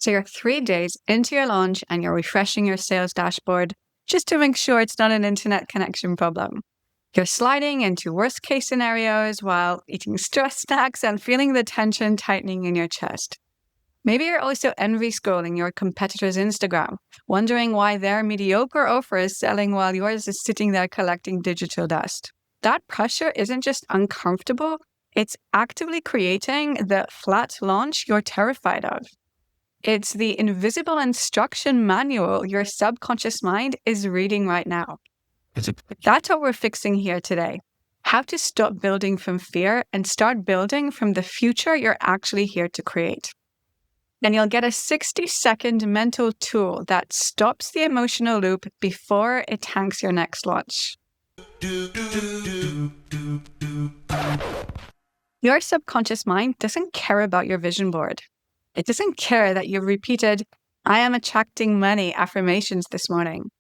So you're 3 days into your launch and you're refreshing your sales dashboard just to make sure it's not an internet connection problem. You're sliding into worst case scenarios while eating stress snacks and feeling the tension tightening in your chest. Maybe you're also envy scrolling your competitor's Instagram, wondering why their mediocre offer is selling while yours is sitting there collecting digital dust. That pressure isn't just uncomfortable, it's actively creating the flat launch you're terrified of. It's the invisible instruction manual your subconscious mind is reading right now. That's what we're fixing here today. How to stop building from fear and start building from the future you're actually here to create. And you'll get a 60-second mental tool that stops the emotional loop before it tanks your next launch. Your subconscious mind doesn't care about your vision board. It doesn't care that you've repeated, "I am attracting money" affirmations this morning.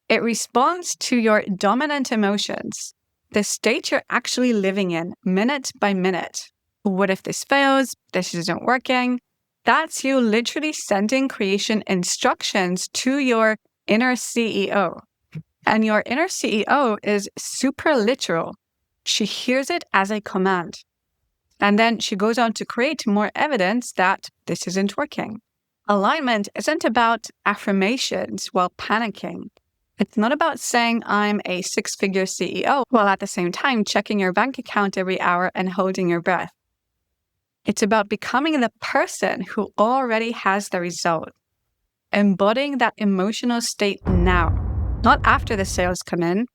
It responds to your dominant emotions, the state you're actually living in, minute by minute. What if this fails? This isn't working. That's you literally sending creation instructions to your inner CEO. And your inner CEO is super literal. She hears it as a command. And then she goes on to create more evidence that this isn't working. Alignment isn't about affirmations while panicking. It's not about saying I'm a 6-figure CEO while at the same time checking your bank account every hour and holding your breath. It's about becoming the person who already has the result, embodying that emotional state now, not after the sales come in.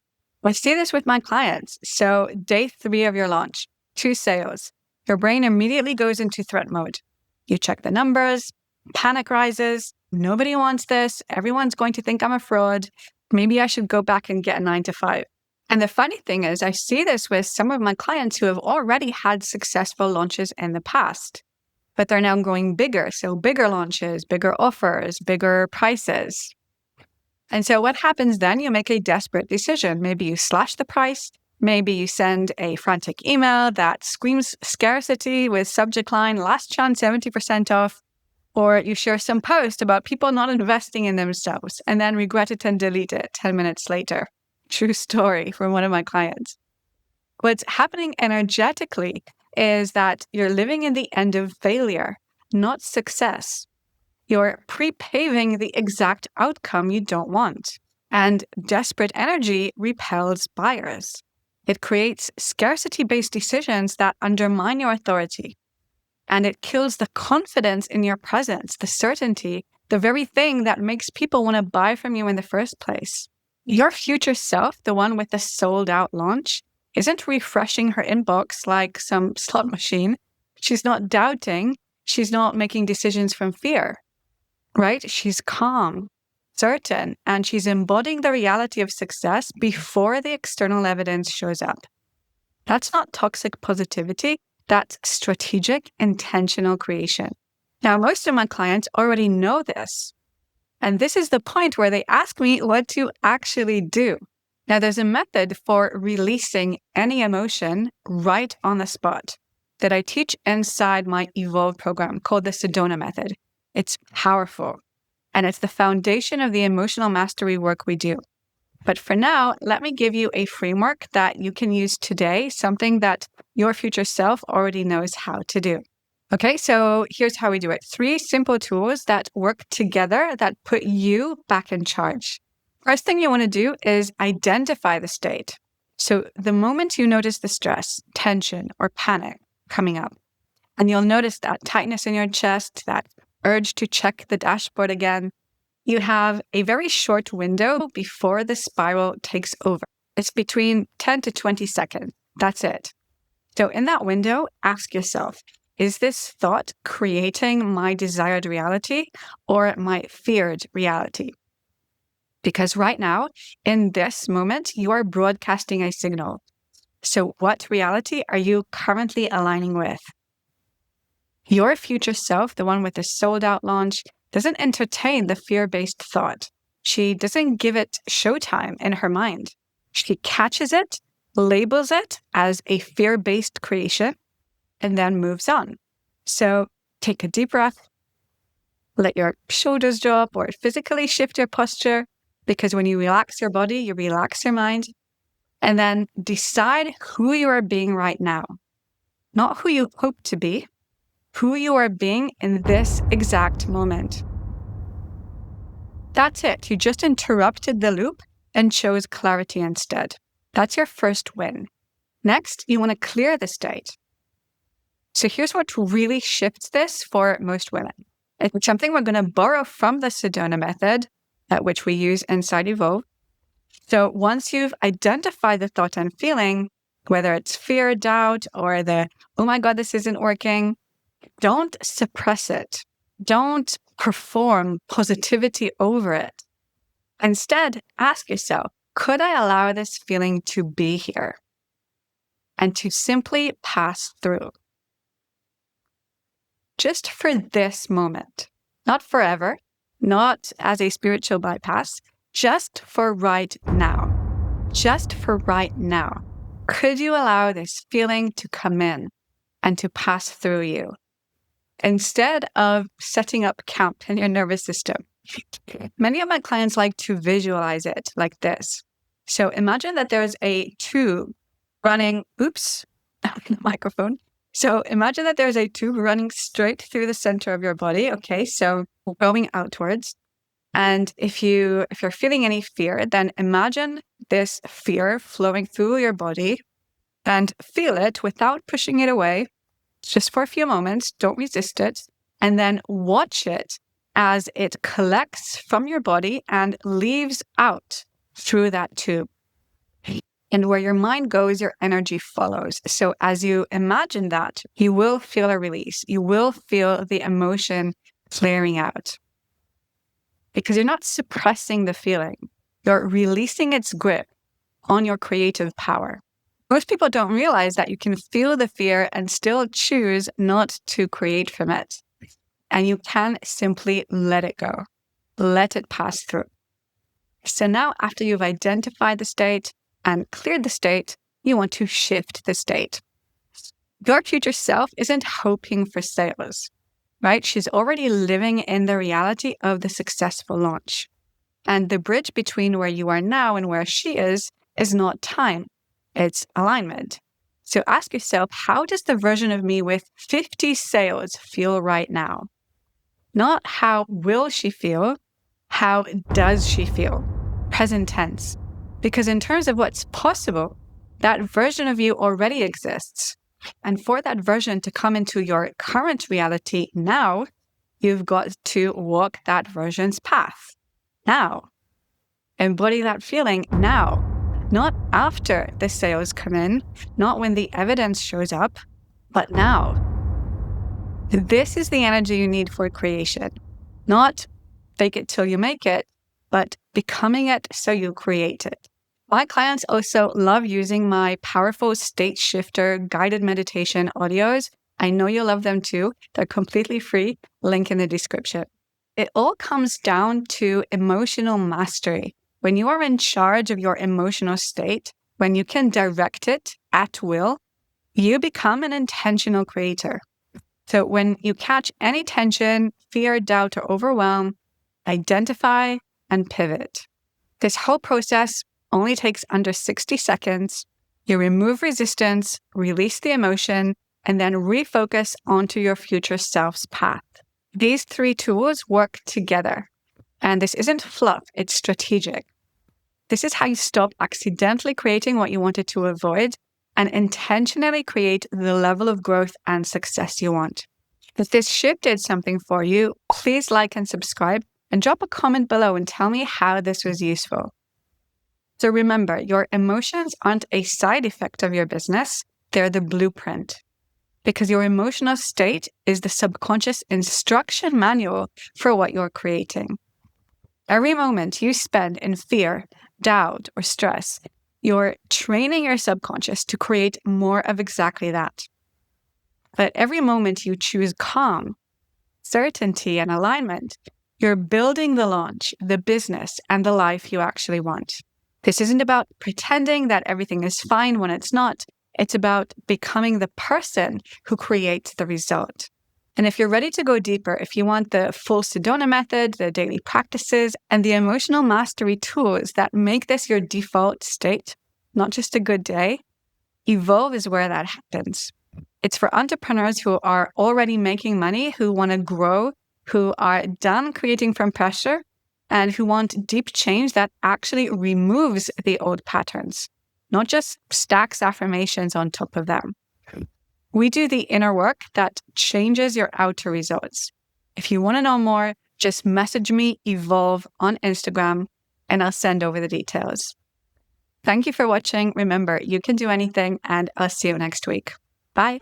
I see this with my clients. So day 3 of your launch, 2 sales. Your brain immediately goes into threat mode. You check the numbers, panic rises. Nobody wants this. Everyone's going to think I'm a fraud. Maybe I should go back and get a 9 to 5. And the funny thing is, I see this with some of my clients who have already had successful launches in the past, but they're now going bigger. So bigger launches, bigger offers, bigger prices. And so what happens then? You make a desperate decision. Maybe you slash the price. Maybe you send a frantic email that screams scarcity with subject line, "last chance 70% off." Or you share some post about people not investing in themselves and then regret it and delete it 10 minutes later. True story from one of my clients. What's happening energetically is that you're living in the end of failure, not success. You're pre-paving the exact outcome you don't want. And desperate energy repels buyers. It creates scarcity-based decisions that undermine your authority. And it kills the confidence in your presence, the certainty, the very thing that makes people want to buy from you in the first place. Your future self, the one with the sold-out launch, isn't refreshing her inbox like some slot machine. She's not doubting. She's not making decisions from fear, right? She's calm, certain, and she's embodying the reality of success before the external evidence shows up. That's not toxic positivity. That's strategic, intentional creation. Now, most of my clients already know this. And this is the point where they ask me what to actually do. Now, there's a method for releasing any emotion right on the spot that I teach inside my Evolve program called the Sedona method. It's powerful, and it's the foundation of the emotional mastery work we do. But for now, let me give you a framework that you can use today, something that your future self already knows how to do. Okay, so here's how we do it. 3 simple tools that work together that put you back in charge. First thing you want to do is identify the state. So the moment you notice the stress, tension, or panic coming up, and you'll notice that tightness in your chest, that urge to check the dashboard again, you have a very short window before the spiral takes over. It's between 10 to 20 seconds. That's it. So in that window, ask yourself, is this thought creating my desired reality or my feared reality? Because right now, in this moment, you are broadcasting a signal. So what reality are you currently aligning with? Your future self, the one with the sold-out launch, doesn't entertain the fear-based thought. She doesn't give it showtime in her mind. She catches it, labels it as a fear-based creation, and then moves on. So take a deep breath, Let your shoulders drop or physically shift your posture, because when you relax your body, you relax your mind. And then decide who you are being right now. Not who you hope to be, who you are being in this exact moment. That's it. You just interrupted the loop and chose clarity instead. That's your first win. Next, you want to clear the state. So here's what really shifts this for most women. It's something we're going to borrow from the Sedona method, which we use inside Evolve. So once you've identified the thought and feeling, whether it's fear, doubt, or oh my God, this isn't working, don't suppress it. Don't perform positivity over it. Instead, ask yourself, could I allow this feeling to be here? And to simply pass through. Just for this moment, not forever, not as a spiritual bypass, just for right now. Just for right now. Could you allow this feeling to come in and to pass through you? Instead of setting up camp in your nervous system, many of my clients like to visualize it like this. So imagine that there's a tube running, the microphone. So imagine that there's a tube running straight through the center of your body. Okay, so going outwards. And if you're feeling any fear, then imagine this fear flowing through your body and feel it without pushing it away, just for a few moments. Don't resist it. And then watch it as it collects from your body and leaves out through that tube. And where your mind goes, your energy follows. So as you imagine that, you will feel a release. You will feel the emotion clearing out. Because you're not suppressing the feeling. You're releasing its grip on your creative power. Most people don't realize that you can feel the fear and still choose not to create from it. And you can simply let it go. Let it pass through. So now, after you've identified the state and cleared the state, you want to shift the state. Your future self isn't hoping for sales, right? She's already living in the reality of the successful launch. And the bridge between where you are now and where she is not time, it's alignment. So ask yourself, how does the version of me with 50 sales feel right now? Not how will she feel, how does she feel? Present tense. Because in terms of what's possible, that version of you already exists. And for that version to come into your current reality now, you've got to walk that version's path now. Embody that feeling now, not after the sales come in, not when the evidence shows up, but now. This is the energy you need for creation, not fake it till you make it, but becoming it so you create it. My clients also love using my powerful state shifter guided meditation audios. I know you'll love them too. They're completely free. Link in the description. It all comes down to emotional mastery. When you are in charge of your emotional state, when you can direct it at will, you become an intentional creator. So when you catch any tension, fear, doubt, or overwhelm, identify and pivot. This whole process only takes under 60 seconds. You remove resistance, release the emotion, and then refocus onto your future self's path. These 3 tools work together. And this isn't fluff, it's strategic. This is how you stop accidentally creating what you wanted to avoid and intentionally create the level of growth and success you want. If this shift did something for you, please like and subscribe and drop a comment below and tell me how this was useful. So remember, your emotions aren't a side effect of your business, they're the blueprint. Because your emotional state is the subconscious instruction manual for what you're creating. Every moment you spend in fear, doubt, or stress, you're training your subconscious to create more of exactly that. But every moment you choose calm, certainty, and alignment, you're building the launch, the business, and the life you actually want. This isn't about pretending that everything is fine when it's not. It's about becoming the person who creates the result. And if you're ready to go deeper, if you want the full Sedona method, the daily practices, and the emotional mastery tools that make this your default state, not just a good day, Evolve is where that happens. It's for entrepreneurs who are already making money, who want to grow, who are done creating from pressure, and who want deep change that actually removes the old patterns, not just stacks affirmations on top of them. We do the inner work that changes your outer results. If you want to know more, just message me Evolve on Instagram and I'll send over the details. Thank you for watching. Remember, you can do anything, and I'll see you next week. Bye.